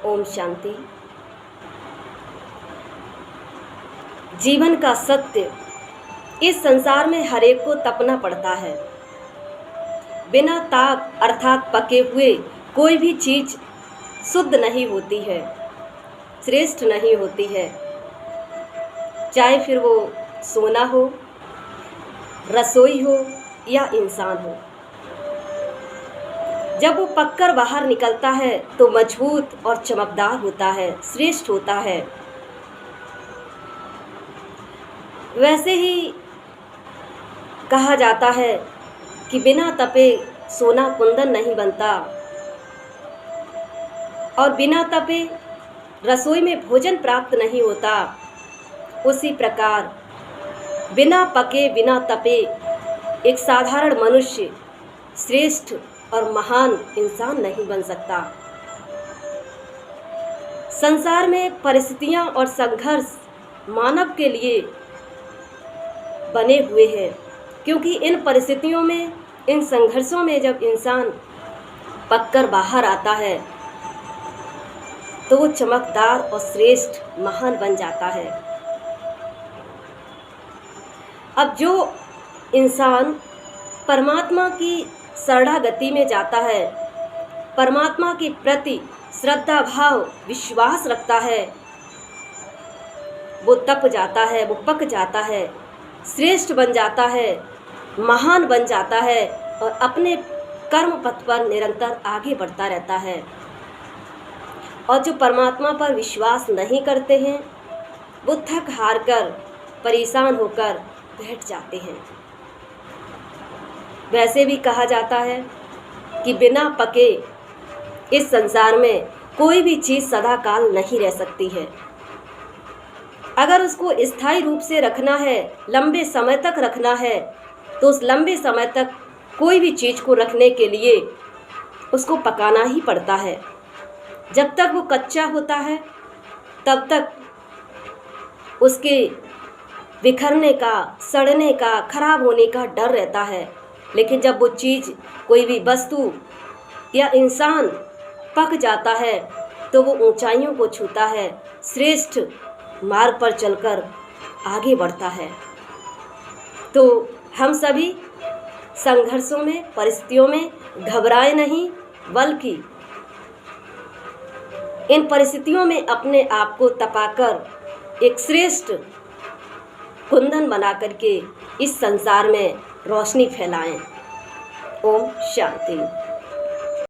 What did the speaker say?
ओम शांति। जीवन का सत्य, इस संसार में हर एक को तपना पड़ता है। बिना ताप अर्थात पके हुए कोई भी चीज शुद्ध नहीं होती है, श्रेष्ठ नहीं होती है। चाहे फिर वो सोना हो, रसोई हो या इंसान हो। जब वो पककर बाहर निकलता है तो मजबूत और चमकदार होता है, श्रेष्ठ होता है। वैसे ही कहा जाता है कि बिना तपे सोना कुंदन नहीं बनता और बिना तपे रसोई में भोजन प्राप्त नहीं होता। उसी प्रकार बिना पके बिना तपे एक साधारण मनुष्य श्रेष्ठ और महान इंसान नहीं बन सकता। संसार में परिस्थितियां और संघर्ष मानव के लिए बने हुए हैं, क्योंकि इन परिस्थितियों में, इन संघर्षों में जब इंसान पककर बाहर आता है तो वो चमकदार और श्रेष्ठ महान बन जाता है। अब जो इंसान परमात्मा की शरणागति में जाता है, परमात्मा के प्रति श्रद्धा भाव विश्वास रखता है, वो तप जाता है, वो पक जाता है, श्रेष्ठ बन जाता है, महान बन जाता है और अपने कर्म पथ पर निरंतर आगे बढ़ता रहता है। और जो परमात्मा पर विश्वास नहीं करते हैं वो थक हार कर परेशान होकर बैठ जाते हैं। वैसे भी कहा जाता है कि बिना पके इस संसार में कोई भी चीज़ सदा काल नहीं रह सकती है। अगर उसको स्थायी रूप से रखना है, लंबे समय तक रखना है, तो उस लंबे समय तक कोई भी चीज़ को रखने के लिए उसको पकाना ही पड़ता है। जब तक वो कच्चा होता है तब तक उसके बिखरने का, सड़ने का, खराब होने का डर रहता है। लेकिन जब वो चीज़, कोई भी वस्तु या इंसान पक जाता है तो वो ऊंचाइयों को छूता है, श्रेष्ठ मार्ग पर चलकर आगे बढ़ता है। तो हम सभी संघर्षों में, परिस्थितियों में घबराए नहीं, बल्कि इन परिस्थितियों में अपने आप को तपाकर एक श्रेष्ठ कुंदन बना करके इस संसार में रोशनी फैलाएं। ओम शांति।